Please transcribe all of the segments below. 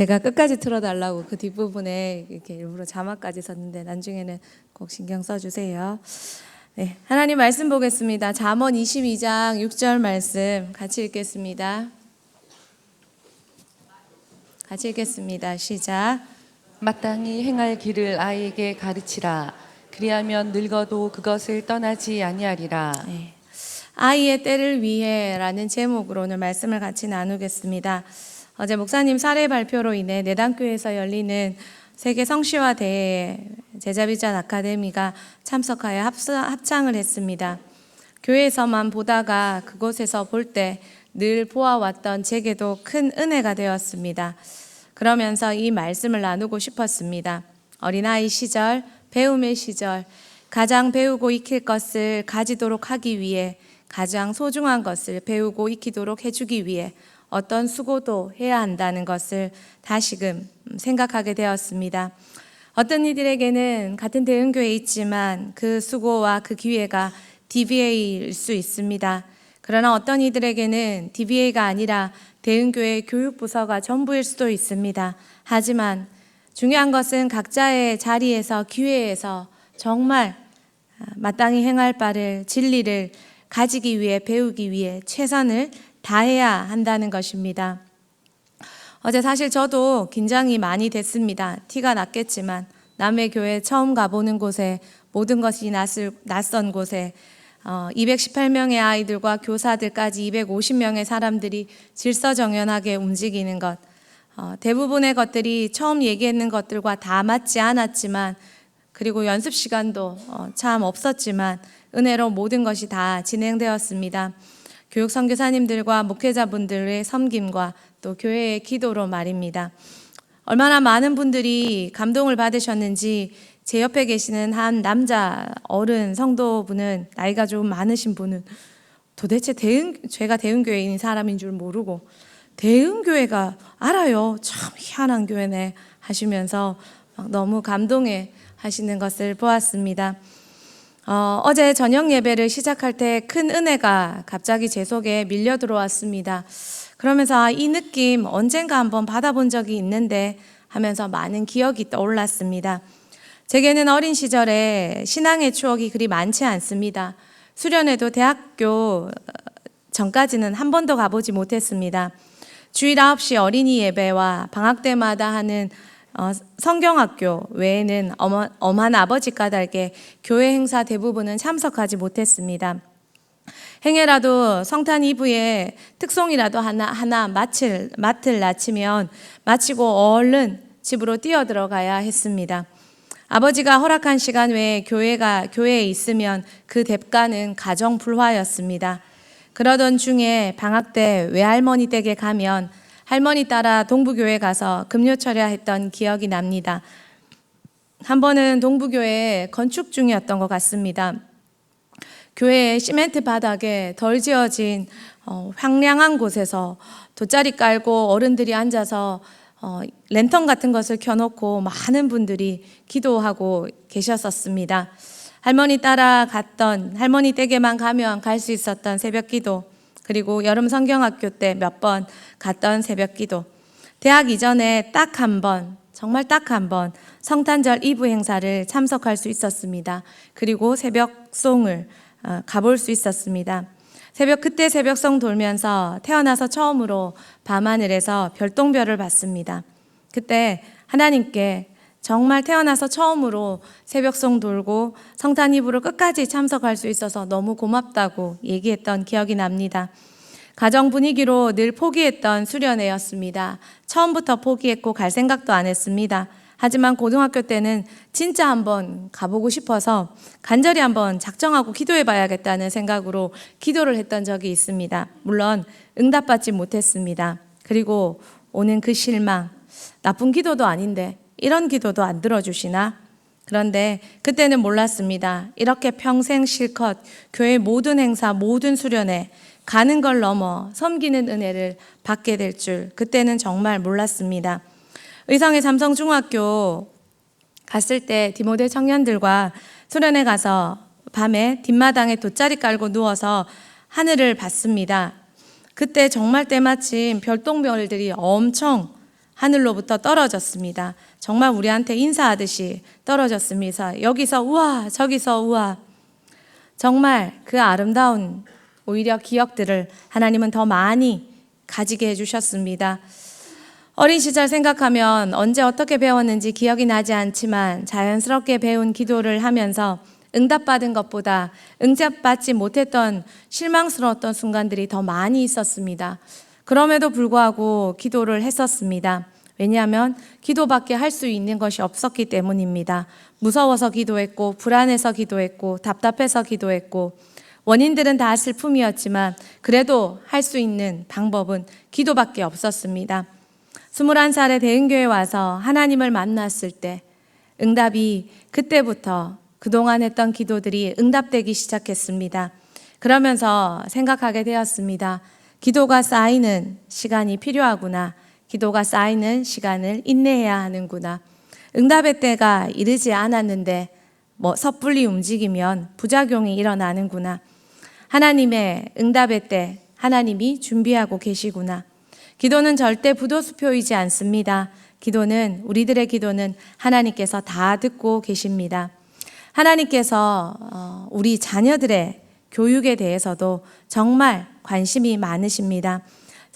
제가 끝까지 틀어달라고 그 뒷부분에 이렇게 일부러 자막까지 썼는데 나중에는 꼭 신경 써주세요. 네, 하나님 말씀 보겠습니다. 잠언 22장 6절 말씀 같이 읽겠습니다. 같이 읽겠습니다. 시작. 마땅히 행할 길을 아이에게 가르치라. 그리하면 늙어도 그것을 떠나지 아니하리라. 네. 아이의 때를 위해라는 제목으로 오늘 말씀을 같이 나누겠습니다. 어제 목사님 사례 발표로 인해 내단교회에서 열리는 세계 성시화 대회에 제자비전 아카데미가 참석하여 합창을 했습니다. 교회에서만 보다가 그곳에서 볼 때 늘 보아왔던 제게도 큰 은혜가 되었습니다. 그러면서 이 말씀을 나누고 싶었습니다. 어린아이 시절, 배움의 시절, 가장 배우고 익힐 것을 가지도록 하기 위해 가장 소중한 것을 배우고 익히도록 해주기 위해 어떤 수고도 해야 한다는 것을 다시금 생각하게 되었습니다. 어떤 이들에게는 같은 대흥교회에 있지만 그 수고와 그 기회가 DBA일 수 있습니다. 그러나 어떤 이들에게는 DBA가 아니라 대흥교회 교육부서가 전부일 수도 있습니다. 하지만 중요한 것은 각자의 자리에서 기회에서 정말 마땅히 행할 바를 진리를 가지기 위해 배우기 위해 최선을 다해야 한다는 것입니다. 어제 사실 저도 긴장이 많이 됐습니다. 티가 났겠지만 남의 교회 처음 가보는 곳에 모든 것이 낯선 곳에 218명의 아이들과 교사들까지 250명의 사람들이 질서정연하게 움직이는 것, 대부분의 것들이 처음 얘기했는 것들과 다 맞지 않았지만 그리고 연습 시간도 참 없었지만 은혜로 모든 것이 다 진행되었습니다. 교육 선교사님들과 목회자분들의 섬김과 또 교회의 기도로 말입니다. 얼마나 많은 분들이 감동을 받으셨는지 제 옆에 계시는 한 남자 어른 성도분은 나이가 좀 많으신 분은 도대체 제가 대흥교회인 사람인 줄 모르고 대흥교회가 알아요. 참 희한한 교회네 하시면서 너무 감동해 하시는 것을 보았습니다. 어제 저녁 예배를 시작할 때 큰 은혜가 갑자기 제 속에 밀려 들어왔습니다. 그러면서 이 느낌 언젠가 한번 받아본 적이 있는데 하면서 많은 기억이 떠올랐습니다. 제게는 어린 시절에 신앙의 추억이 그리 많지 않습니다. 수련회도 대학교 전까지는 한 번도 가보지 못했습니다. 주일 9시 어린이 예배와 방학 때마다 하는 성경학교 외에는 엄한 아버지 까닭에 교회 행사 대부분은 참석하지 못했습니다. 행여라도 성탄 이브에 특송이라도 하나 맡을 낳치면 마치고 얼른 집으로 뛰어 들어가야 했습니다. 아버지가 허락한 시간 외에 교회에 있으면 그 대가는 가정 불화였습니다. 그러던 중에 방학 때 외할머니 댁에 가면 할머니 따라 동부교회 가서 금요 철야했던 기억이 납니다. 한 번은 동부교회 건축 중이었던 것 같습니다. 교회의 시멘트 바닥에 덜 지어진 황량한 곳에서 돗자리 깔고 어른들이 앉아서 랜턴 같은 것을 켜놓고 많은 분들이 기도하고 계셨었습니다. 할머니 따라 갔던, 할머니 댁에만 가면 갈 수 있었던 새벽 기도, 그리고 여름 성경학교 때 몇 번 갔던 새벽 기도, 대학 이전에 딱 한 번, 정말 딱 한 번 성탄절 이브 행사를 참석할 수 있었습니다. 그리고 새벽송을 가볼 수 있었습니다. 그때 새벽송 돌면서 태어나서 처음으로 밤하늘에서 별똥별을 봤습니다. 그때 하나님께 정말 태어나서 처음으로 새벽송 돌고 성탄 이브를 끝까지 참석할 수 있어서 너무 고맙다고 얘기했던 기억이 납니다. 가정 분위기로 늘 포기했던 수련회였습니다. 처음부터 포기했고 갈 생각도 안 했습니다. 하지만 고등학교 때는 진짜 한번 가보고 싶어서 간절히 한번 작정하고 기도해 봐야겠다는 생각으로 기도를 했던 적이 있습니다. 물론 응답받지 못했습니다. 그리고 오는 그 실망, 나쁜 기도도 아닌데 이런 기도도 안 들어주시나? 그런데 그때는 몰랐습니다. 이렇게 평생 실컷 교회 모든 행사, 모든 수련회 가는 걸 넘어 섬기는 은혜를 받게 될 줄 그때는 정말 몰랐습니다. 의성의 삼성중학교 갔을 때 디모데 청년들과 수련회 가서 밤에 뒷마당에 돗자리 깔고 누워서 하늘을 봤습니다. 그때 정말 때마침 별똥별들이 엄청 하늘로부터 떨어졌습니다. 정말 우리한테 인사하듯이 떨어졌습니다. 여기서 우와, 저기서 우와. 정말 그 아름다운 오히려 기억들을 하나님은 더 많이 가지게 해주셨습니다. 어린 시절 생각하면 언제 어떻게 배웠는지 기억이 나지 않지만 자연스럽게 배운 기도를 하면서 응답받은 것보다 응답받지 못했던 실망스러웠던 순간들이 더 많이 있었습니다. 그럼에도 불구하고 기도를 했었습니다. 왜냐하면 기도밖에 할 수 있는 것이 없었기 때문입니다. 무서워서 기도했고, 불안해서 기도했고, 답답해서 기도했고, 원인들은 다 슬픔이었지만 그래도 할 수 있는 방법은 기도밖에 없었습니다. 21살에 대흥교회 와서 하나님을 만났을 때 응답이 그때부터 그동안 했던 기도들이 응답되기 시작했습니다. 그러면서 생각하게 되었습니다. 기도가 쌓이는 시간이 필요하구나. 기도가 쌓이는 시간을 인내해야 하는구나. 응답의 때가 이르지 않았는데 섣불리 움직이면 부작용이 일어나는구나. 하나님의 응답의 때 하나님이 준비하고 계시구나. 기도는 절대 부도수표이지 않습니다. 우리들의 기도는 하나님께서 다 듣고 계십니다. 하나님께서 우리 자녀들의 교육에 대해서도 정말 관심이 많으십니다.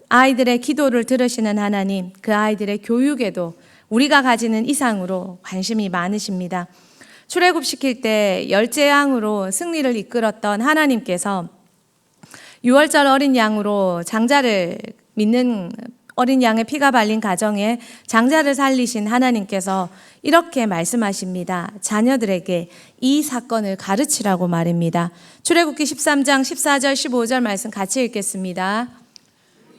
아이들의 기도를 들으시는 하나님, 그 아이들의 교육에도 우리가 가지는 이상으로 관심이 많으십니다. 출애굽시킬 때 열재앙으로 승리를 이끌었던 하나님께서 6월절 어린 양으로 장자를 믿는 어린 양의 피가 발린 가정에 장자를 살리신 하나님께서 이렇게 말씀하십니다. 자녀들에게 이 사건을 가르치라고 말입니다. 출애굽기 13장 14절 15절 말씀 같이 읽겠습니다.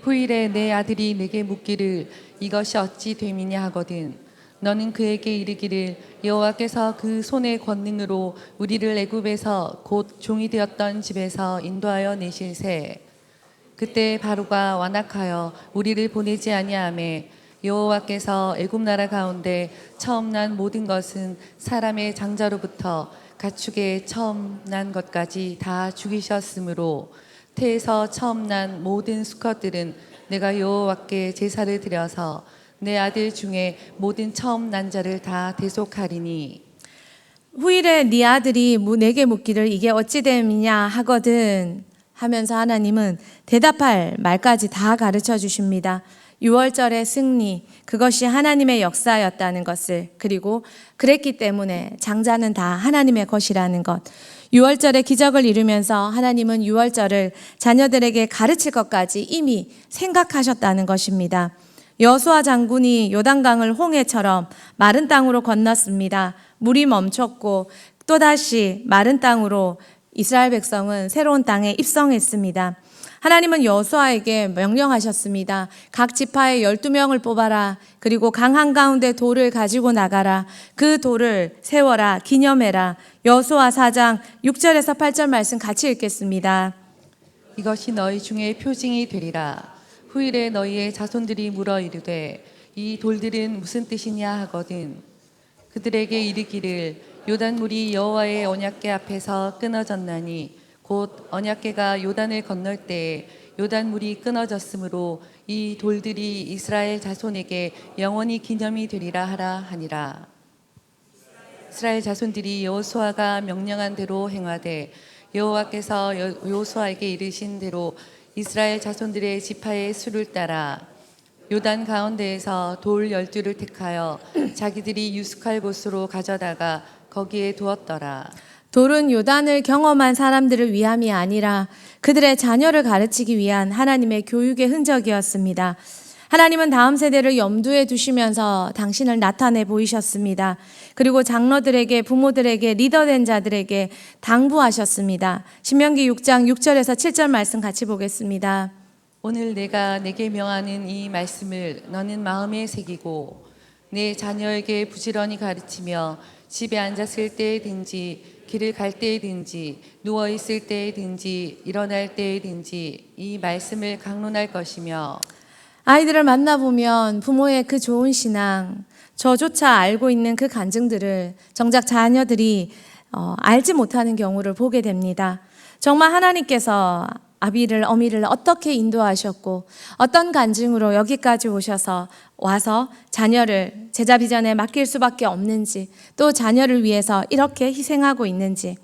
후일에 내 아들이 내게 묻기를 이것이 어찌 됨이냐 하거든 너는 그에게 이르기를 여호와께서 그 손의 권능으로 우리를 애굽에서 곧 종이 되었던 집에서 인도하여 내실세 그때 바로가 완악하여 우리를 보내지 아니하매 여호와께서 애굽 나라 가운데 처음 난 모든 것은 사람의 장자로부터 가축의 처음 난 것까지 다 죽이셨으므로 태에서 처음 난 모든 수컷들은 내가 여호와께 제사를 드려서 내 아들 중에 모든 처음 난 자를 다 대속하리니 후일에 네 아들이 내게 묻기를 이게 어찌 됨이냐 하거든 하면서 하나님은 대답할 말까지 다 가르쳐 주십니다. 6월절의 승리, 그것이 하나님의 역사였다는 것을, 그리고 그랬기 때문에 장자는 다 하나님의 것이라는 것. 6월절의 기적을 이루면서 하나님은 6월절을 자녀들에게 가르칠 것까지 이미 생각하셨다는 것입니다. 여호수아 장군이 요단강을 홍해처럼 마른 땅으로 건넜습니다. 물이 멈췄고 또다시 마른 땅으로 이스라엘 백성은 새로운 땅에 입성했습니다. 하나님은 여호수아에게 명령하셨습니다. 각 지파에 12명을 뽑아라. 그리고 강 한가운데 돌을 가지고 나가라. 그 돌을 세워라. 기념해라. 여호수아 4장 6절에서 8절 말씀 같이 읽겠습니다. 이것이 너희 중에 표징이 되리라. 후일에 너희의 자손들이 물어 이르되 이 돌들은 무슨 뜻이냐 하거든 그들에게 이르기를 요단물이 여호와의 언약궤 앞에서 끊어졌나니 곧 언약궤가 요단을 건널 때에 요단물이 끊어졌으므로 이 돌들이 이스라엘 자손에게 영원히 기념이 되리라 하라 하니라. 이스라엘 자손들이 여호수아가 명령한 대로 행하되 여호와께서 여호수아에게 이르신 대로 이스라엘 자손들의 지파의 수를 따라 요단 가운데에서 돌 12를 택하여 자기들이 유숙할 곳으로 가져다가 거기에 두었더라. 돌은 요단을 경험한 사람들을 위함이 아니라 그들의 자녀를 가르치기 위한 하나님의 교육의 흔적이었습니다. 하나님은 다음 세대를 염두에 두시면서 당신을 나타내 보이셨습니다. 그리고 장로들에게, 부모들에게, 리더된 자들에게 당부하셨습니다. 신명기 6장 6절에서 7절 말씀 같이 보겠습니다. 오늘 내가 내게 명하는 이 말씀을 너는 마음에 새기고 내 자녀에게 부지런히 가르치며 집에 앉았을 때든지 길을 갈 때든지 누워 있을 때든지 일어날 때든지 이 말씀을 강론할 것이며 아이들을 만나보면 부모의 그 좋은 신앙, 저조차 알고 있는 그 간증들을 정작 자녀들이 알지 못하는 경우를 보게 됩니다. 정말 하나님께서 아비를 어미를 어떻게 인도하셨고 어떤 간증으로 여기까지 와서 자녀를 제자 비전에 맡길 수밖에 없는지, 또 자녀를 위해서 이렇게 희생하고 있는지,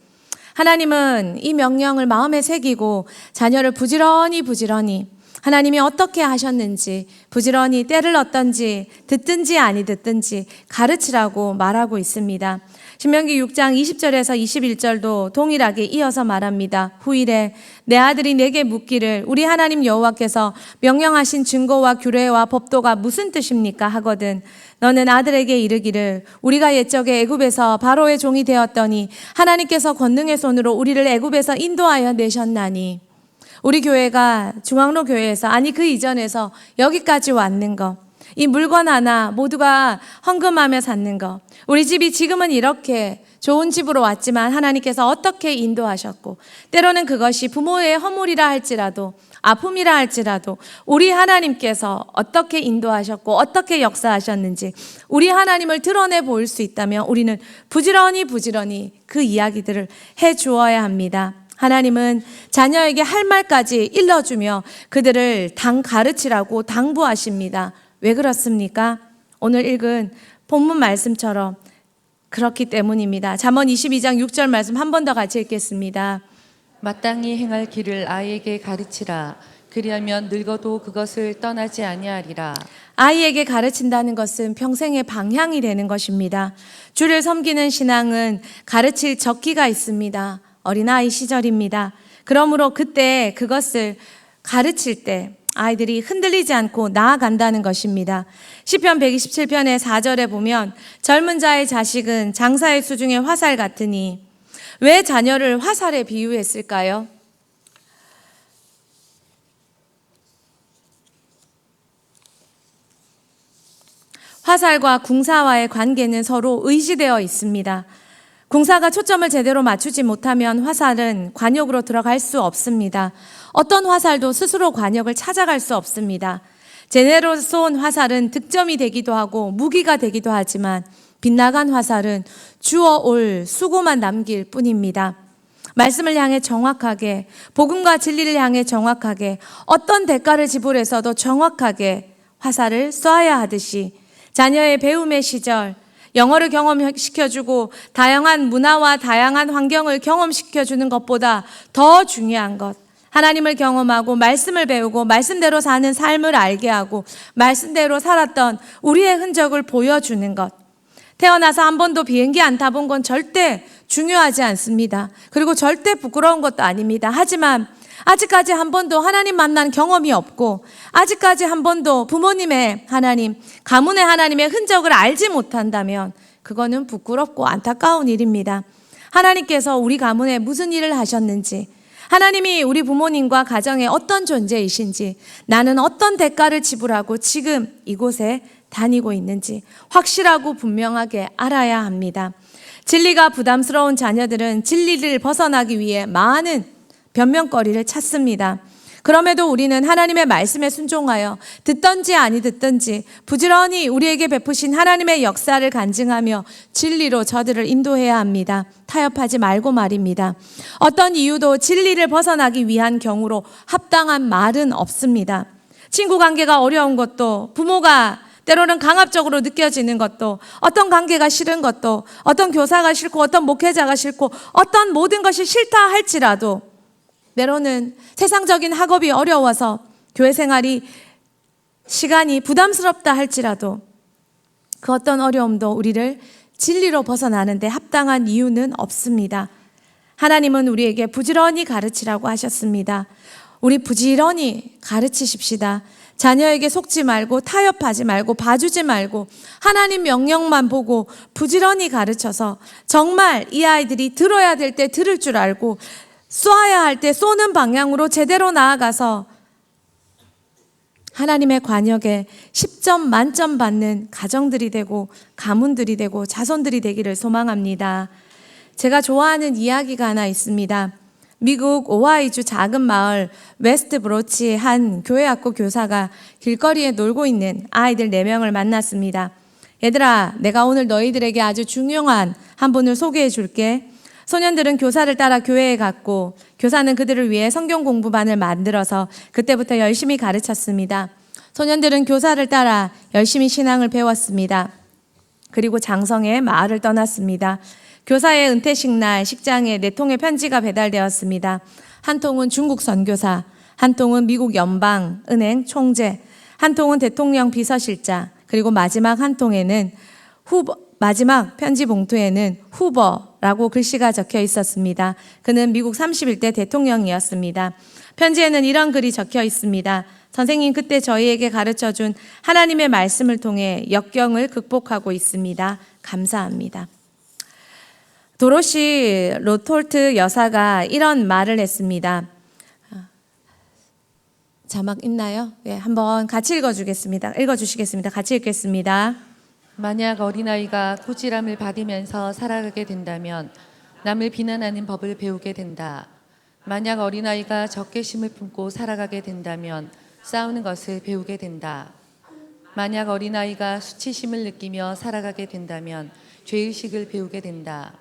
하나님은 이 명령을 마음에 새기고 자녀를 부지런히 하나님이 어떻게 하셨는지 부지런히 때를 얻든지 듣든지 아니 듣든지 가르치라고 말하고 있습니다. 신명기 6장 20절에서 21절도 동일하게 이어서 말합니다. 후일에 내 아들이 내게 묻기를 우리 하나님 여호와께서 명령하신 증거와 규례와 법도가 무슨 뜻입니까 하거든 너는 아들에게 이르기를 우리가 옛적에 애굽에서 바로의 종이 되었더니 하나님께서 권능의 손으로 우리를 애굽에서 인도하여 내셨나니, 우리 교회가 중앙로 교회에서, 아니 그 이전에서 여기까지 왔는 거, 이 물건 하나 모두가 헌금하며 샀는 거, 우리 집이 지금은 이렇게 좋은 집으로 왔지만 하나님께서 어떻게 인도하셨고, 때로는 그것이 부모의 허물이라 할지라도 아픔이라 할지라도 우리 하나님께서 어떻게 인도하셨고 어떻게 역사하셨는지 우리 하나님을 드러내 보일 수 있다면 우리는 부지런히 그 이야기들을 해 주어야 합니다. 하나님은 자녀에게 할 말까지 일러주며 그들을 가르치라고 당부하십니다. 왜 그렇습니까? 오늘 읽은 본문 말씀처럼 그렇기 때문입니다. 잠언 22장 6절 말씀 한 번 더 같이 읽겠습니다. 마땅히 행할 길을 아이에게 가르치라. 그리하면 늙어도 그것을 떠나지 아니하리라. 아이에게 가르친다는 것은 평생의 방향이 되는 것입니다. 주를 섬기는 신앙은 가르칠 적기가 있습니다. 어린아이 시절입니다. 그러므로 그때 그것을 가르칠 때 아이들이 흔들리지 않고 나아간다는 것입니다. 시편 127편의 4절에 보면 젊은 자의 자식은 장사의 수중에 화살 같으니, 왜 자녀를 화살에 비유했을까요? 화살과 궁사와의 관계는 서로 의지되어 있습니다. 궁사가 초점을 제대로 맞추지 못하면 화살은 관역으로 들어갈 수 없습니다. 어떤 화살도 스스로 관역을 찾아갈 수 없습니다. 제대로 쏜 화살은 득점이 되기도 하고 무기가 되기도 하지만 빗나간 화살은 주워올 수고만 남길 뿐입니다. 말씀을 향해 정확하게, 복음과 진리를 향해 정확하게, 어떤 대가를 지불해서도 정확하게 화살을 쏴야 하듯이 자녀의 배움의 시절, 영어를 경험시켜주고 다양한 문화와 다양한 환경을 경험시켜주는 것보다 더 중요한 것, 하나님을 경험하고 말씀을 배우고 말씀대로 사는 삶을 알게 하고 말씀대로 살았던 우리의 흔적을 보여주는 것. 태어나서 한 번도 비행기 안 타본 건 절대 중요하지 않습니다. 그리고 절대 부끄러운 것도 아닙니다. 하지만 아직까지 한 번도 하나님 만난 경험이 없고 아직까지 한 번도 부모님의 하나님, 가문의 하나님의 흔적을 알지 못한다면 그거는 부끄럽고 안타까운 일입니다. 하나님께서 우리 가문에 무슨 일을 하셨는지, 하나님이 우리 부모님과 가정에 어떤 존재이신지, 나는 어떤 대가를 지불하고 지금 이곳에 다니고 있는지 확실하고 분명하게 알아야 합니다. 진리가 부담스러운 자녀들은 진리를 벗어나기 위해 많은 변명거리를 찾습니다. 그럼에도 우리는 하나님의 말씀에 순종하여 듣든지 아니 듣든지 부지런히 우리에게 베푸신 하나님의 역사를 간증하며 진리로 저들을 인도해야 합니다. 타협하지 말고 말입니다. 어떤 이유도 진리를 벗어나기 위한 경우로 합당한 말은 없습니다. 친구 관계가 어려운 것도, 부모가 때로는 강압적으로 느껴지는 것도, 어떤 관계가 싫은 것도, 어떤 교사가 싫고 어떤 목회자가 싫고 어떤 모든 것이 싫다 할지라도, 때로는 세상적인 학업이 어려워서 교회 생활이 시간이 부담스럽다 할지라도 그 어떤 어려움도 우리를 진리로 벗어나는데 합당한 이유는 없습니다. 하나님은 우리에게 부지런히 가르치라고 하셨습니다. 우리 부지런히 가르치십시다. 자녀에게 속지 말고 타협하지 말고 봐주지 말고 하나님 명령만 보고 부지런히 가르쳐서 정말 이 아이들이 들어야 될 때 들을 줄 알고 쏘아야 할 때 쏘는 방향으로 제대로 나아가서 하나님의 관역에 10점 만점 받는 가정들이 되고 가문들이 되고 자손들이 되기를 소망합니다. 제가 좋아하는 이야기가 하나 있습니다. 미국 오하이주 작은 마을 웨스트브로치 한 교회학교 교사가 길거리에 놀고 있는 아이들 4명을 만났습니다. 얘들아, 내가 오늘 너희들에게 아주 중요한 한 분을 소개해 줄게. 소년들은 교사를 따라 교회에 갔고 교사는 그들을 위해 성경 공부반을 만들어서 그때부터 열심히 가르쳤습니다. 소년들은 교사를 따라 열심히 신앙을 배웠습니다. 그리고 장성의 마을을 떠났습니다. 교사의 은퇴식 날 식장에 4통의 편지가 배달되었습니다. 한 통은 중국 선교사, 한 통은 미국 연방은행 총재, 한 통은 대통령 비서실장, 그리고 마지막 한 통에는 마지막 편지 봉투에는 후보라고 글씨가 적혀 있었습니다. 그는 미국 31대 대통령이었습니다. 편지에는 이런 글이 적혀 있습니다. 선생님, 그때 저희에게 가르쳐준 하나님의 말씀을 통해 역경을 극복하고 있습니다. 감사합니다. 도로시 로톨트 여사가 이런 말을 했습니다. 자막 있나요? 네, 한번 같이 읽어주시겠습니다. 같이 읽겠습니다. 만약 어린아이가 꾸지람을 받으면서 살아가게 된다면 남을 비난하는 법을 배우게 된다. 만약 어린아이가 적개심을 품고 살아가게 된다면 싸우는 것을 배우게 된다. 만약 어린아이가 수치심을 느끼며 살아가게 된다면 죄의식을 배우게 된다.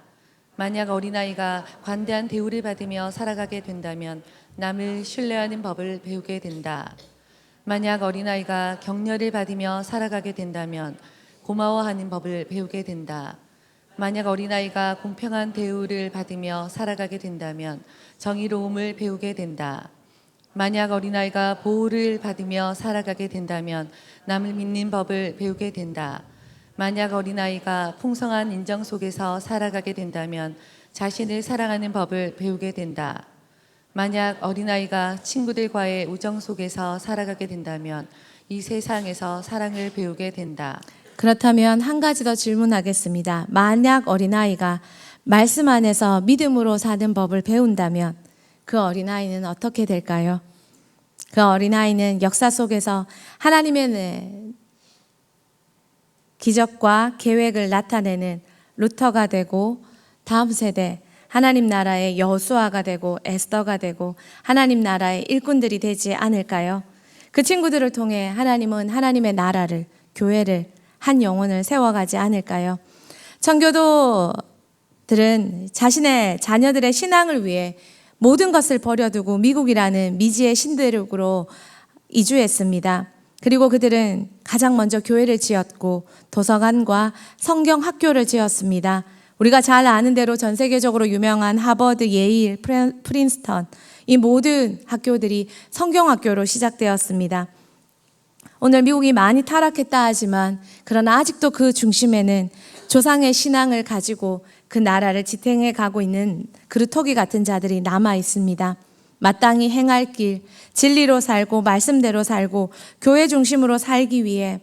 만약 어린아이가 관대한 대우를 받으며 살아가게 된다면 남을 신뢰하는 법을 배우게 된다. 만약 어린아이가 격려를 받으며 살아가게 된다면 고마워하는 법을 배우게 된다. 만약 어린아이가 공평한 대우를 받으며 살아가게 된다면 정의로움을 배우게 된다. 만약 어린아이가 보호를 받으며 살아가게 된다면 남을 믿는 법을 배우게 된다. 만약 어린아이가 풍성한 인정 속에서 살아가게 된다면 자신을 사랑하는 법을 배우게 된다. 만약 어린아이가 친구들과의 우정 속에서 살아가게 된다면 이 세상에서 사랑을 배우게 된다. 그렇다면 한 가지 더 질문하겠습니다. 만약 어린아이가 말씀 안에서 믿음으로 사는 법을 배운다면 그 어린아이는 어떻게 될까요? 그 어린아이는 역사 속에서 하나님의 기적과 계획을 나타내는 루터가 되고 다음 세대 하나님 나라의 여호수아가 되고 에스더가 되고 하나님 나라의 일꾼들이 되지 않을까요? 그 친구들을 통해 하나님은 하나님의 나라를, 교회를, 한 영혼을 세워가지 않을까요? 청교도들은 자신의 자녀들의 신앙을 위해 모든 것을 버려두고 미국이라는 미지의 신대륙으로 이주했습니다. 그리고 그들은 가장 먼저 교회를 지었고 도서관과 성경 학교를 지었습니다. 우리가 잘 아는 대로 전 세계적으로 유명한 하버드, 예일, 프린스턴, 이 모든 학교들이 성경학교로 시작되었습니다. 오늘 미국이 많이 타락했다 하지만 그러나 아직도 그 중심에는 조상의 신앙을 가지고 그 나라를 지탱해 가고 있는 그루터기 같은 자들이 남아 있습니다. 마땅히 행할 길, 진리로 살고 말씀대로 살고 교회 중심으로 살기 위해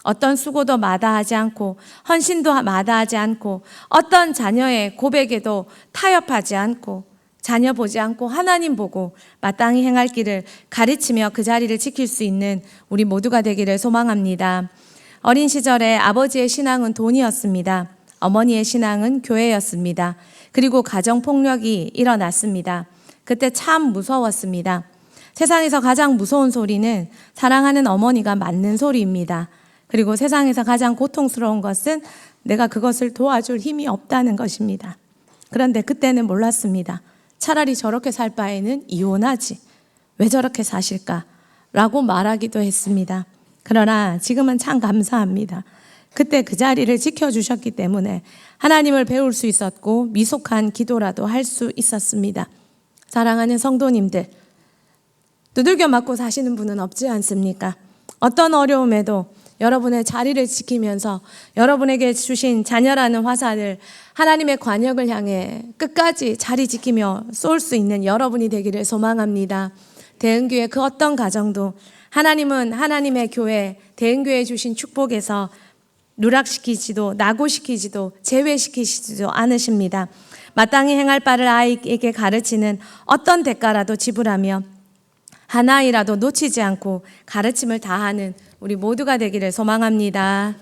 어떤 수고도 마다하지 않고 헌신도 마다하지 않고 어떤 자녀의 고백에도 타협하지 않고 자녀 보지 않고 하나님 보고 마땅히 행할 길을 가르치며 그 자리를 지킬 수 있는 우리 모두가 되기를 소망합니다. 어린 시절에 아버지의 신앙은 돈이었습니다. 어머니의 신앙은 교회였습니다. 그리고 가정폭력이 일어났습니다. 그때 참 무서웠습니다. 세상에서 가장 무서운 소리는 사랑하는 어머니가 맞는 소리입니다. 그리고 세상에서 가장 고통스러운 것은 내가 그것을 도와줄 힘이 없다는 것입니다. 그런데 그때는 몰랐습니다. 차라리 저렇게 살 바에는 이혼하지. 왜 저렇게 사실까? 라고 말하기도 했습니다. 그러나 지금은 참 감사합니다. 그때 그 자리를 지켜주셨기 때문에 하나님을 배울 수 있었고 미숙한 기도라도 할 수 있었습니다. 사랑하는 성도님들, 두들겨 맞고 사시는 분은 없지 않습니까? 어떤 어려움에도 여러분의 자리를 지키면서 여러분에게 주신 자녀라는 화살을 하나님의 관역을 향해 끝까지 자리 지키며 쏠 수 있는 여러분이 되기를 소망합니다. 대은교회 그 어떤 가정도 하나님은 하나님의 교회, 대은교회에 주신 축복에서 누락시키지도 낙오시키지도 제외시키지도 않으십니다. 마땅히 행할 바를 아이에게 가르치는 어떤 대가라도 지불하며 하나이라도 놓치지 않고 가르침을 다하는 우리 모두가 되기를 소망합니다.